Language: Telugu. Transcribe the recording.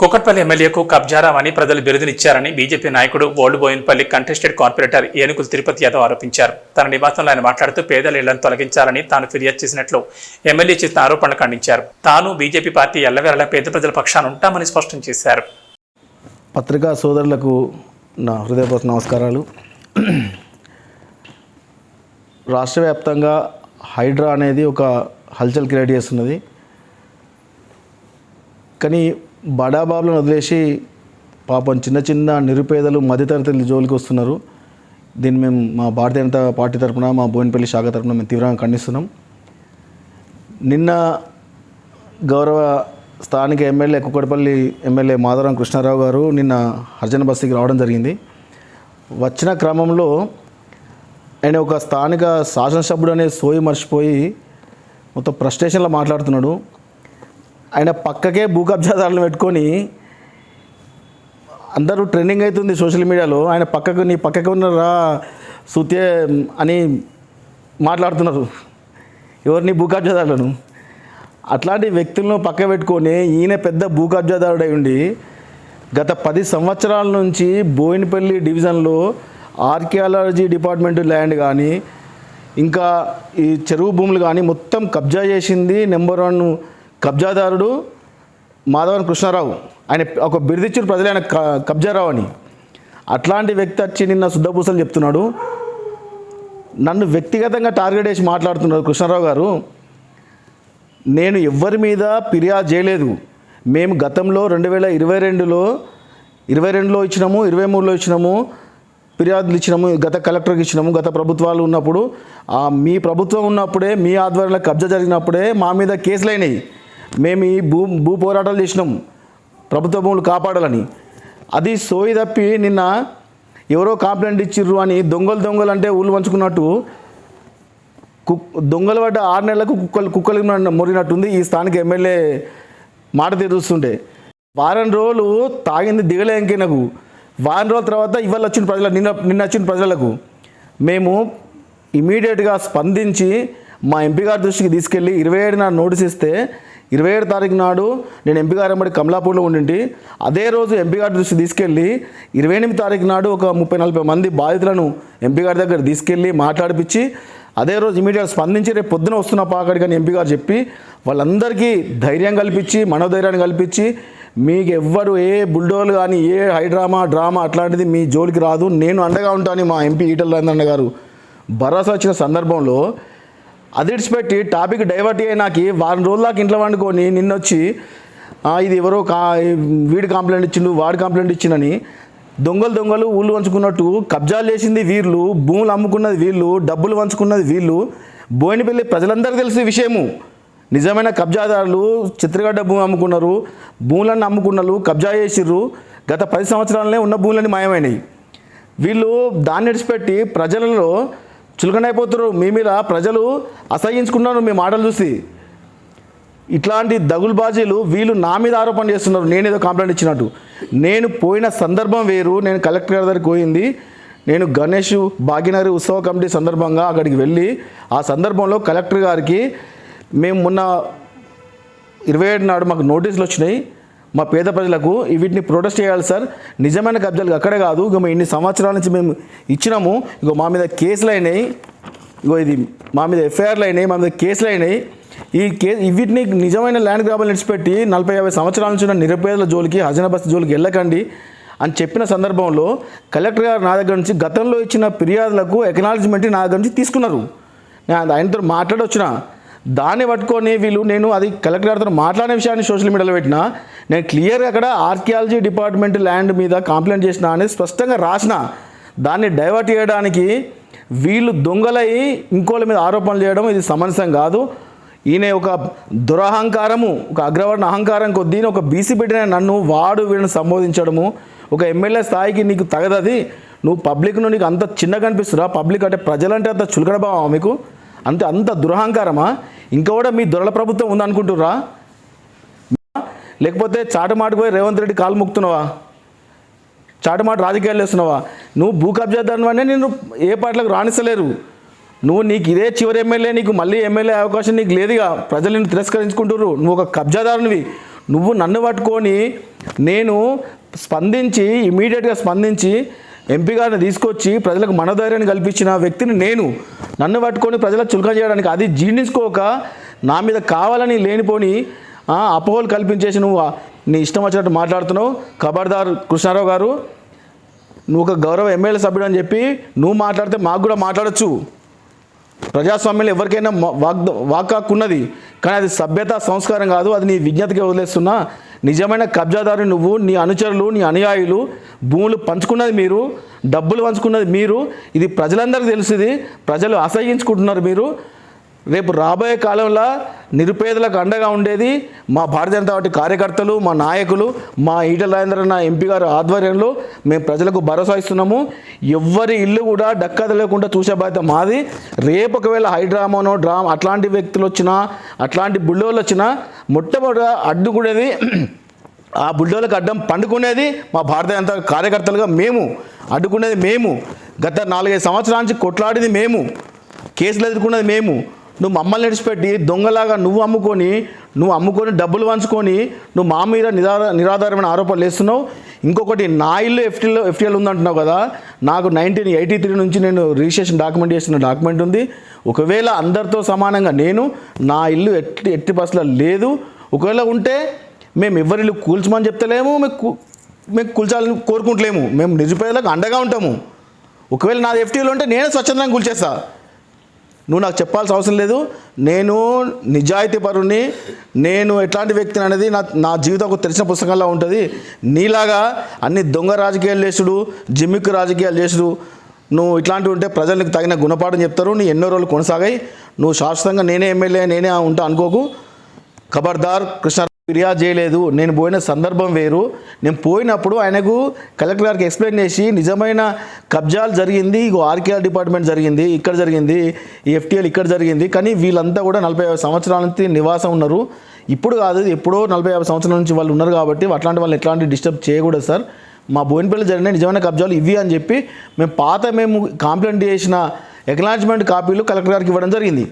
కూకట్పల్లి ఎమ్మెల్యేకు కబ్జారామని ప్రజలు బిరుదునిచ్చారని బీజేపీ నాయకుడు ఓల్డ్ బోయిన్పల్లి కంటెస్టెడ్ కార్పొరేటర్ ఏనుగుల తిరుపతి యాదవ్ ఆరోపించారు. తన నివాసంలో ఆయన మాట్లాడుతూ పేదల ఇళ్లను తొలగించాలని తాను ఫిర్యాదు చేసినట్లు ఎమ్మెల్యే చేసిన ఆరోపణలు ఖండించారు. తాను బీజేపీ పార్టీ ఎల్లవేళలా పేద ప్రజల పక్షాన ఉంటామని స్పష్టం చేశారు. పత్రికా సోదరులకు నా హృదయపూర్వక నమస్కారాలు. రాష్ట్ర వ్యాప్తంగా హైడ్రా అనేది ఒక హల్చల్ క్రియేట్ చేస్తున్నది. కానీ బడాబాబులను వదిలేసి పాపం చిన్న చిన్న నిరుపేదలు మధ్యతరగతి జోలికి వస్తున్నారు. దీన్ని మేము మా భారతీయ జనతా పార్టీ తరఫున మా బోయినపల్లి శాఖ తరఫున మేము తీవ్రంగా ఖండిస్తున్నాం. నిన్న గౌరవ స్థానిక ఎమ్మెల్యే కూకట్పల్లి ఎమ్మెల్యే మాధవరం కృష్ణారావు గారు నిన్న హర్జన బస్తీకి రావడం జరిగింది. వచ్చిన క్రమంలో ఆయన ఒక స్థానిక శాసనసభ్యుడు అనే సోయి మర్చిపోయి మొత్తం ఫ్రస్ట్రేషన్లో మాట్లాడుతున్నాడు. ఆయన పక్కకే భూ కబ్జాదారులను పెట్టుకొని అందరూ ట్రెండింగ్ అవుతుంది సోషల్ మీడియాలో. ఆయన నీ పక్కకు ఉన్నారా సుతే అని మాట్లాడుతున్నారు ఎవరిని భూ కబ్జాదారులను. అట్లాంటి వ్యక్తులను పక్క పెట్టుకొని ఈయన పెద్ద భూ కబ్జాదారుడై ఉండి గత 10 సంవత్సరాల నుంచి బోయినపల్లి డివిజన్లో ఆర్కియాలజీ డిపార్ట్మెంట్ ల్యాండ్ కానీ ఇంకా ఈ చెరువు భూములు కానీ మొత్తం కబ్జా చేసింది నెంబర్ 1 కబ్జాదారుడు మాధవరం కృష్ణారావు. ఆయన ఒక బిరుదిచ్చిన ప్రజలు ఆయన కబ్జారావు అని. అట్లాంటి వ్యక్తి వచ్చి నిన్న శుద్ధపూసలు చెప్తున్నాడు. నన్ను వ్యక్తిగతంగా టార్గెట్ చేసి మాట్లాడుతున్నారు కృష్ణారావు గారు. నేను ఎవ్వరి మీద ఫిర్యాదు చేయలేదు. మేము గతంలో 2022లో ఇచ్చినాము, 23లో ఇచ్చినాము, ఫిర్యాదులు ఇచ్చినాము, గత కలెక్టర్కి ఇచ్చినాము. గత ప్రభుత్వాలు ఉన్నప్పుడు మీ ప్రభుత్వం ఉన్నప్పుడే మీ ఆధ్వర్యంలో కబ్జా జరిగినప్పుడే మా మీద కేసులు అయినాయి. మేము ఈ భూ పోరాటాలు చేసినాం ప్రభుత్వ భూములు కాపాడాలని. అది సోయి తప్పి నిన్న ఎవరో కంప్లైంట్ ఇచ్చిర్రు అని దొంగలు అంటే ఊళ్ళు పంచుకున్నట్టు దొంగలు పడ్డ 6 నెలలకు కుక్కలు మొరినట్టుంది ఈ స్థానిక ఎమ్మెల్యే మాట తీరుస్తుంటే. వారం రోజులు తాగింది దిగలే ఇంకెనకు. వారం రోజుల తర్వాత ఇవాళ వచ్చిన ప్రజలకు నిన్న వచ్చిన ప్రజలకు మేము ఇమీడియట్గా స్పందించి మా ఎంపీ గారి దృష్టికి తీసుకెళ్ళి 27 నాడు నోటీస్ ఇస్తే 27 తారీఖు నాడు నేను ఎంపీ గారు వెంబడి కమలాపూర్లో ఉండింటి. అదే రోజు ఎంపీ గారి దృష్టికి తీసుకెళ్ళి 28 తారీఖు నాడు ఒక 30-40 మంది బాధితులను ఎంపీ గారి దగ్గర తీసుకెళ్ళి మాట్లాడిపించి అదే రోజు ఇమీడియట్గా స్పందించి రేపు పొద్దున వస్తున్న పాకడికి అని ఎంపీ గారు చెప్పి వాళ్ళందరికీ ధైర్యం కల్పించి మనోధైర్యాన్ని కల్పించి మీకు ఎవ్వరు ఏ బుల్డోలు కానీ ఏ డ్రామా అట్లాంటిది మీ జోలికి రాదు, నేను అండగా ఉంటాను మా ఎంపీ ఈటల రాజేందర్ గారు భరోసా వచ్చిన సందర్భంలో అది ఇడిచిపెట్టి టాపిక్ డైవర్ట్ అయ్యి నాకు వారం రోజుల దాకా ఇంట్లో వండుకొని నిన్నొచ్చి ఇది ఎవరో వీడు కంప్లైంట్ ఇచ్చిండు వాడు కంప్లైంట్ ఇచ్చిండని దొంగలు ఊళ్ళు వంచుకున్నట్టు కబ్జాలు చేసింది వీళ్ళు, భూములు అమ్ముకున్నది వీళ్ళు, డబ్బులు వంచుకున్నది వీళ్ళు. బోయినపల్లి ప్రజలందరికీ తెలిసిన విషయము. నిజమైన కబ్జాదారులు చిత్రగడ్డ భూమి అమ్ముకున్నారు, భూములను అమ్ముకున్నారు, కబ్జా చేసిర్రు. గత 10 సంవత్సరాలనే ఉన్న భూములన్నీ మాయమైనాయి. వీళ్ళు దాన్ని విడిచిపెట్టి ప్రజలలో చులకనైపోతున్నారు. మీ మీద ప్రజలు అసహించుకున్నారు మీ మాటలు చూసి. ఇట్లాంటి దగులుబాజీలు వీళ్ళు నా మీద ఆరోపణ చేస్తున్నారు నేనేదో కంప్లైంట్ ఇచ్చినట్టు. నేను పోయిన సందర్భం వేరు. నేను కలెక్టర్ గారి దగ్గరికి పోయింది. నేను గణేష్ భాగ్యనగరి ఉత్సవ కమిటీ సందర్భంగా అక్కడికి వెళ్ళి ఆ సందర్భంలో కలెక్టర్ గారికి మేము మొన్న 27 నాడు మాకు నోటీసులు వచ్చినాయి మా పేద ప్రజలకు, వీటిని ప్రొటెస్ట్ చేయాలి సార్, నిజమైన కబ్జాలు అక్కడే కాదు, ఇక ఇన్ని సంవత్సరాల నుంచి మేము ఇచ్చినాము, ఇగో మా మీద కేసులు అయినాయి, ఇగో ఇది మా మీద ఎఫ్ఐఆర్లు అయినాయి, మా మీద కేసులు అయినాయి. వీటిని నిజమైన ల్యాండ్ గ్రాబులు నిడిచిపెట్టి 40-50 సంవత్సరాల నుంచి ఉన్న నిరుపేదల జోలికి హజన బస్తీ జోలికి వెళ్ళకండి అని చెప్పిన సందర్భంలో కలెక్టర్ గారు నా దగ్గర నుంచి గతంలో ఇచ్చిన ఫిర్యాదులకు ఎక్నాలజ్మెంట్ నా దగ్గర నుంచి తీసుకున్నారు. నేను ఆయనతో మాట్లాడొచ్చిన దాన్ని పట్టుకొని వీళ్ళు నేను అది కలెక్టర్ గారితో మాట్లాడే విషయాన్ని సోషల్ మీడియాలో పెట్టినా, నేను క్లియర్గా అక్కడ ఆర్కియాలజీ డిపార్ట్మెంట్ ల్యాండ్ మీద కంప్లైంట్ చేసిన అనేది స్పష్టంగా రాసిన. దాన్ని డైవర్ట్ చేయడానికి వీళ్ళు దొంగలై ఇంకోళ్ళ మీద ఆరోపణలు చేయడం ఇది సమంజసం కాదు. ఈయన ఒక దురహంకారము, ఒక అగ్రవర్ణ అహంకారం కొద్దీ ఒక బీసీ బిడ్డనే నన్ను వీళ్ళని సంబోధించడము, ఒక ఎమ్మెల్యే స్థాయికి నీకు తగదది, నువ్వు పబ్లిక్ను నీకు అంత చిన్నగా కనిపిస్తురా, పబ్లిక్ అంటే ప్రజలంటే అంత చులకన భావమా మీకు, అంత దురహంకారమా? ఇంకా కూడా మీ దొరల ప్రభుత్వం ఉందనుకుంటుర్రా? లేకపోతే చాటమాటకు పోయి రేవంత్ రెడ్డి కాలు ముక్తున్నావా? చాటమాట రాజకీయాలు చేస్తున్నావా? నువ్వు భూ కబ్జాదారుని అనే నేను ఏ పార్టీలకు రాణిస్తలేరు. నీకు ఇదే చివరి ఎమ్మెల్యే, నీకు మళ్ళీ ఎమ్మెల్యే అవకాశం నీకు లేదుగా. ప్రజలు నిన్ను తిరస్కరించుకుంటున్నారు. నువ్వు ఒక కబ్జాదారునివి. నువ్వు నన్ను పట్టుకొని నేను స్పందించి ఇమీడియట్గా స్పందించి ఎంపీ గారిని తీసుకొచ్చి ప్రజలకు మనోధైర్యాన్ని కల్పించిన వ్యక్తిని నేను. నన్ను పట్టుకొని ప్రజలకు చులకన చేయడానికి అది జీర్ణించుకోక నా మీద కావాలని లేనిపోని అపోహలు కల్పించేసి నువ్వు నీ ఇష్టం వచ్చినట్టు మాట్లాడుతున్నావు. ఖబర్దార్ కృష్ణారావు గారు, నువ్వు ఒక గౌరవ ఎమ్మెల్యే సభ్యుడు అని చెప్పి నువ్వు మాట్లాడితే మాకు కూడా మాట్లాడచ్చు. ప్రజాస్వామ్యంలో ఎవరికైనా వాక్ హక్కు ఉన్నది, కానీ అది సభ్యత సంస్కారం కాదు. అది నీ విజ్ఞతకి వదిలేస్తున్నా. నిజమైన కబ్జాదారు నువ్వు, నీ అనుచరులు, నీ అనుయాయులు. భూములు పంచుకున్నది మీరు, డబ్బులు పంచుకున్నది మీరు. ఇది ప్రజలందరికీ తెలుసు. ఇది ప్రజలు అసహించుకుంటున్నారు మీరు. రేపు రాబోయే కాలంలో నిరుపేదలకు అండగా ఉండేది మా భారతీయ జనతా పార్టీ కార్యకర్తలు, మా నాయకులు, మా ఈటెల రాజేంద్రన్న ఎంపీ గారు ఆధ్వర్యంలో మేము ప్రజలకు భరోసా ఇస్తున్నాము. ఎవ్వరి ఇల్లు కూడా డక్కా తెలియకుండా చూసే బాధ్యత మాది. రేపు ఒకవేళ హైడ్రామానో అట్లాంటి వ్యక్తులు వచ్చినా, అట్లాంటి బుల్డోళ్ళు వచ్చినా మొట్టమొదట అడ్డుకునేది, ఆ బుల్డోళ్ళకి అడ్డం పండుకునేది మా భారతీయ జనతా కార్యకర్తలుగా మేము, అడ్డుకునేది మేము. గత 4-5 సంవత్సరాల నుంచి కొట్లాడింది మేము, కేసులు ఎదుర్కొన్నది మేము. నువ్వు మమ్మల్ని నడిచిపెట్టి దొంగలాగా నువ్వు అమ్ముకొని డబ్బులు పంచుకొని నువ్వు మా మీద నిరాధారమైన ఆరోపణలు వేస్తున్నావు. ఇంకొకటి, నా ఇల్లు ఎఫ్టీఎల్ ఉందంటున్నావు కదా. నాకు 1983 నుంచి నేను రిజిస్ట్రేషన్ డాక్యుమెంట్ చేసిన డాక్యుమెంట్ ఉంది. ఒకవేళ అందరితో సమానంగా నా ఇల్లు ఎట్టి బస్సులో లేదు. ఒకవేళ ఉంటే మేము ఎవరిల్లు కూల్చమని చెప్తలేము, మేము కూల్చాలని కోరుకుంటలేము. మేము నిరుపేదలకు అండగా ఉంటాము. ఒకవేళ నాది ఎఫ్టీఎల్ ఉంటే నేనే స్వచ్ఛందంగా కూల్చేస్తా. నువ్వు నాకు చెప్పాల్సిన అవసరం లేదు. నేను నిజాయితీ పరుని, నేను ఎట్లాంటి వ్యక్తిని అనేది నా జీవితం ఒక తెరిచిన పుస్తకంలా ఉంటుంది. నీలాగా అన్ని దొంగ రాజకీయాలు చేసుడు, జిమ్మిక్కు రాజకీయాలు చేసుడు, నువ్వు ఇట్లాంటివి ఉంటే ప్రజలకు తగిన గుణపాఠం చెప్తారు. నీ ఎన్నో రోజులు కొనసాగాయి. నువ్వు శాశ్వతంగా నేనే ఎమ్మెల్యే నేనే ఉంటా అనుకోకు. ఖబర్దార్ కృష్ణ ఫిర్యాదు చేయలేదు. నేను పోయిన సందర్భం వేరు. నేను పోయినప్పుడు ఆయనకు కలెక్టర్ గారికి ఎక్స్ప్లెయిన్ చేసి నిజమైన కబ్జాలు జరిగింది, ఇగో ఆర్కేఆర్ డిపార్ట్మెంట్ జరిగింది, ఇక్కడ జరిగింది, ఈ ఎఫ్టీఎల్ ఇక్కడ జరిగింది. కానీ వీళ్ళంతా కూడా 45 సంవత్సరాల నుంచి నివాసం ఉన్నారు. ఇప్పుడు కాదు, ఎప్పుడో 45 సంవత్సరాల నుంచి వాళ్ళు ఉన్నారు. కాబట్టి అట్లాంటి వాళ్ళు ఎట్లాంటి డిస్టర్బ్ చేయకూడదు సార్. మా బోయినపల్లి జరిగిన నిజమైన కబ్జాలు ఇవి అని చెప్పి మేము కంప్లైంట్ చేసిన ఎక్నాలజ్మెంట్ కాపీలు కలెక్టర్ గారికి ఇవ్వడం జరిగింది.